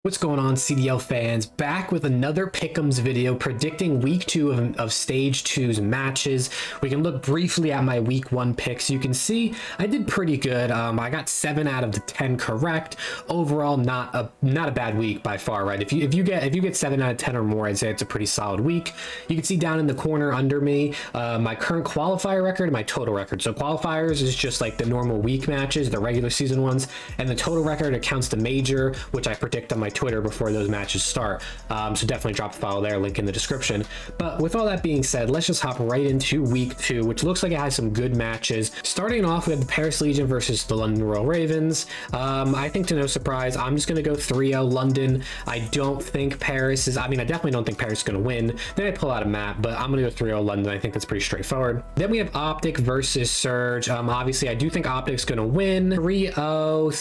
What's going on, CDL fans? Back with another Pickems video predicting week 2 of stage 2's matches. We can look briefly at my week 1 picks. You can see I did pretty good. I got 7 out of the 10 correct. Overall, not a bad week by far, right? If you get 7 out of 10 or more, I'd say it's a pretty solid week. You can see down in the corner under me my current qualifier record and my total record. So qualifiers is just like the normal week matches, the regular season ones, and the total record accounts the major, which I predict on my Twitter before those matches start. So definitely drop a follow there, link in the description. But with all that being said, let's just hop right into week 2, which looks like it has some good matches. Starting off, we have the Paris Legion versus the London Royal Ravens. I think to no surprise, I'm just going to go 3-0 London. I don't think Paris is, I definitely don't think Paris is going to win. Then I pull out a map, but I'm going to go 3-0 London. I think that's pretty straightforward. Then we have OpTic versus Surge. Obviously, I do think OpTic's going to win. 3-0,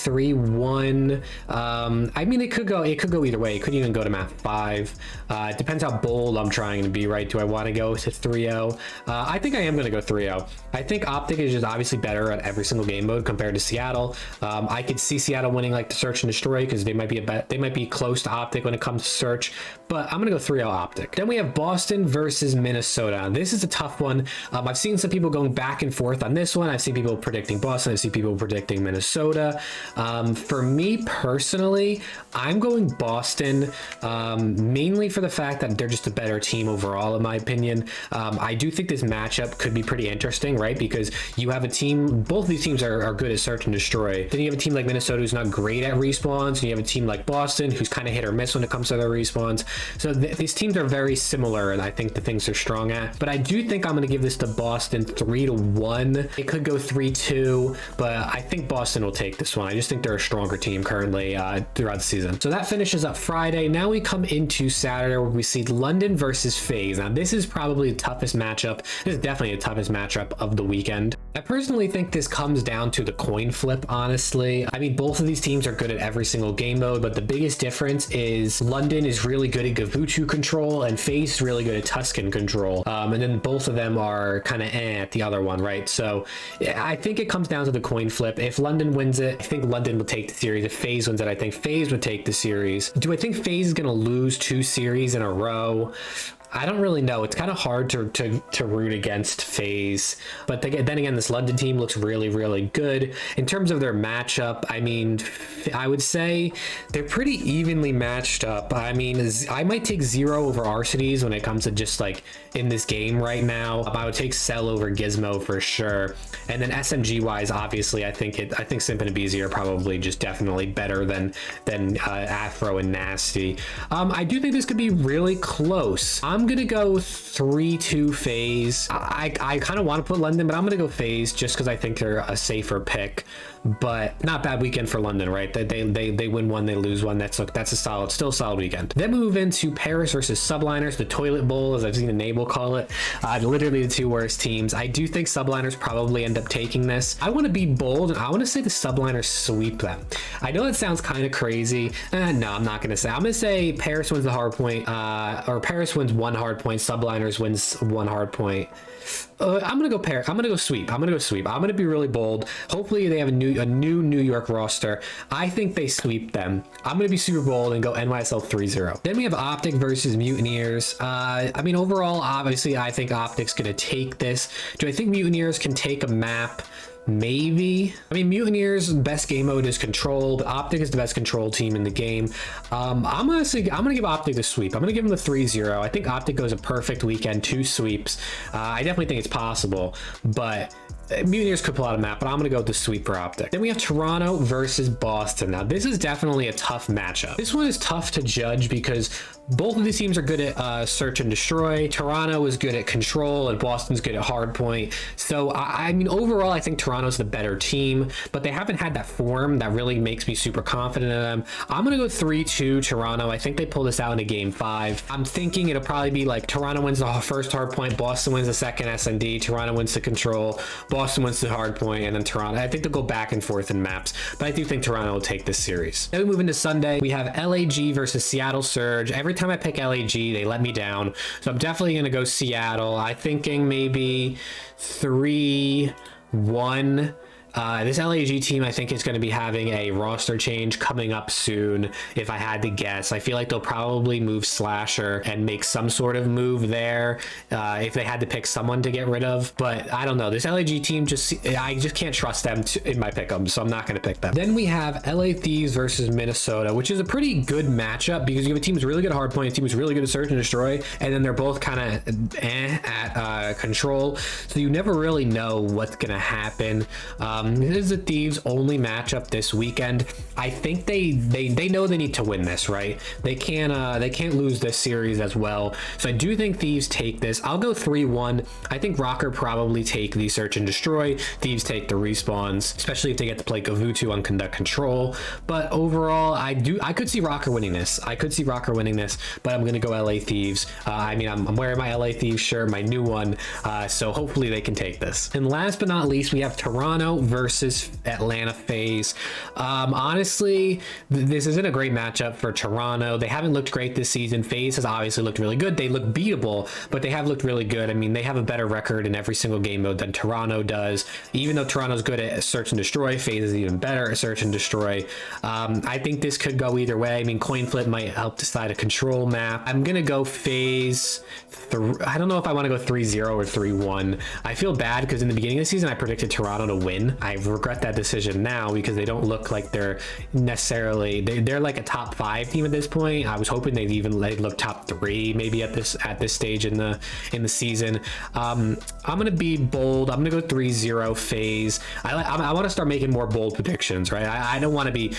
3-1. It could go either way. It could even go to map 5. It depends how bold I'm trying to be, right? Do I want to go to 3-0? I think I am going to go 3-0. I think OpTic is just obviously better at every single game mode compared to Seattle. I could see Seattle winning like the Search and Destroy because they might be close to OpTic when it comes to Search, but I'm going to go 3-0 OpTic. Then we have Boston versus Minnesota. This is a tough one. I've seen some people going back and forth on this one. I've seen people predicting Boston. I've seen people predicting Minnesota. For me personally, I'm going Boston, mainly for the fact that they're just a better team overall, in my opinion. I do think this matchup could be pretty interesting, right? Because you have a team, both of these teams are good at Search and Destroy. Then you have a team like Minnesota who's not great at respawns, and you have a team like Boston who's kind of hit or miss when it comes to their respawns. So these teams are very similar, and I think the things they're strong at. But I do think I'm going to give this to Boston 3-1. It could go 3-2, but I think Boston will take this one. I just think they're a stronger team currently throughout the season. So that finishes up Friday. Now we come into Saturday where we see London versus FaZe. Now this is probably the toughest matchup. This is definitely the toughest matchup of the weekend. I personally think this comes down to the coin flip, honestly. Both of these teams are good at every single game mode, but the biggest difference is London is really good at Gavutu control and FaZe is really good at Tuscan control. And then both of them are kind of at the other one, right? So I think it comes down to the coin flip. If London wins it, I think London will take the series. If FaZe wins it, I think FaZe would take the series. Do I think FaZe is going to lose 2 series in a row? I don't really know. It's kind of hard to root against FaZe, but then again, this London team looks really, really good. In terms of their matchup, I would say they're pretty evenly matched up. I might take 0 over Arcides when it comes to just like in this game right now. I would take Cell over Gizmo for sure. And then SMG wise, obviously, I think Simp and Abizi are probably just definitely better than Afro and Nasty. I do think this could be really close. I'm gonna go 3-2 FaZe. I kind of want to put London, but I'm gonna go FaZe just because I think they're a safer pick. But not bad weekend for London, right? They win 1, they lose 1. That's still a solid weekend. Then we move into Paris versus Subliners, the toilet bowl, as I've seen Enable call it. Literally the 2 worst teams. I do think Subliners probably end up taking this. I want to be bold, and I want to say the Subliners sweep them. I know it sounds kind of crazy. No, I'm not going to say. I'm going to say Paris wins the hard point, or Paris wins 1 hard point, Subliners wins 1 hard point. I'm gonna go Paris. I'm gonna go sweep. I'm gonna be really bold. Hopefully they have a new New York roster. I think they sweep them. I'm gonna be super bold and go NYSL 3-0. Then we have OpTic versus Mutineers. Overall, obviously, I think OpTic's gonna take this. Do I think Mutineers can take a map? Maybe. Mutineers' best game mode is control, but OpTic is the best control team in the game. I'm gonna give OpTic the sweep. I'm gonna give them the 3-0. I think OpTic goes a perfect weekend, 2 sweeps. I definitely think it's possible, but Mutineers could pull out a map, but I'm gonna go with the sweep for OpTic. Then we have Toronto versus Boston. Now this is definitely a tough matchup. This one is tough to judge because both of these teams are good at Search and Destroy. Toronto is good at control and Boston's good at hardpoint. So overall, I think Toronto's the better team, but they haven't had that form that really makes me super confident in them. I'm gonna go 3-2 Toronto. I think they pull this out in a game 5. I'm thinking it'll probably be like Toronto wins the first hardpoint, Boston wins the second SND, Toronto wins the control, Boston wins the hardpoint, and then Toronto. I think they'll go back and forth in maps, but I do think Toronto will take this series. Then we move into Sunday. We have LAG versus Seattle Surge. Every time I pick LAG, they let me down, so I'm definitely gonna go Seattle. I'm thinking maybe 3-1 This LAG team, I think, is going to be having a roster change coming up soon. If I had to guess, I feel like they'll probably move Slasher and make some sort of move there if they had to pick someone to get rid of. But I don't know. This LAG team, I just can't trust them in my pick'em, so I'm not going to pick them. Then we have LA Thieves versus Minnesota, which is a pretty good matchup because you have a team who's really good at hardpoint, a team who's really good at search and destroy, and then they're both kind of at control. So you never really know what's going to happen. This is the Thieves' only matchup this weekend. I think they know they need to win this, right? They can't lose this series as well. So I do think Thieves take this. I'll go 3-1. I think Rocker probably take the search and destroy. Thieves take the respawns, especially if they get to play Gavutu on conduct control. But overall, I could see Rocker winning this. But I'm gonna go LA Thieves. I mean, I'm wearing my LA Thieves shirt, my new one. So hopefully they can take this. And last but not least, we have Toronto versus Atlanta FaZe. Honestly, this isn't a great matchup for Toronto. They haven't looked great this season. FaZe has obviously looked really good. They look beatable, but they have looked really good. I mean, they have a better record in every single game mode than Toronto does. Even though Toronto's good at search and destroy, FaZe is even better at search and destroy. I think this could go either way. I mean, coin flip might help decide a control map. I'm gonna go FaZe. I don't know if I want to go 3-0 or 3-1. I feel bad because in the beginning of the season I predicted Toronto to win. I regret that decision now because they don't look like they're necessarily they're like a top 5 team at this point. I was hoping they'd look top 3 maybe at this stage in the season. I'm gonna be bold. I'm gonna go 3-0 FaZe. I want to start making more bold predictions, right? I don't want to be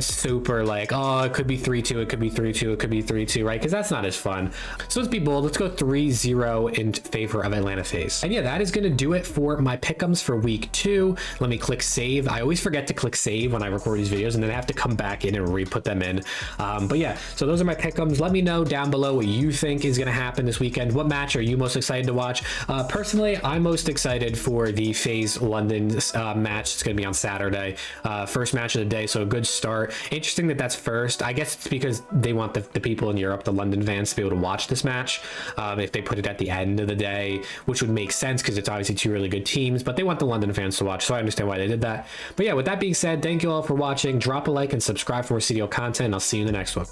super like, oh, it could be 3-2, it could be 3-2, it could be 3-2, right? Because that's not as fun. So let's be bold. Let's go 3-0 in favor of Atlanta FaZe. And yeah, that is going to do it for my pick'ems for week 2. Let me click save. I always forget to click save when I record these videos, and then I have to come back in and re-put them in. But yeah, so those are my pick'ems. Let me know down below what you think is going to happen this weekend. What match are you most excited to watch? Personally, I'm most excited for the FaZe London match. It's going to be on Saturday. First match of the day, so a good start. Interesting that that's first. I guess it's because they want the people in Europe, the London fans, to be able to watch this match. If they put it at the end of the day, which would make sense because it's obviously 2 really good teams, but they want the London fans to watch, so I understand why they did that. But yeah, with that being said, thank you all for watching. Drop a like and subscribe for more CDL content, and I'll see you in the next one.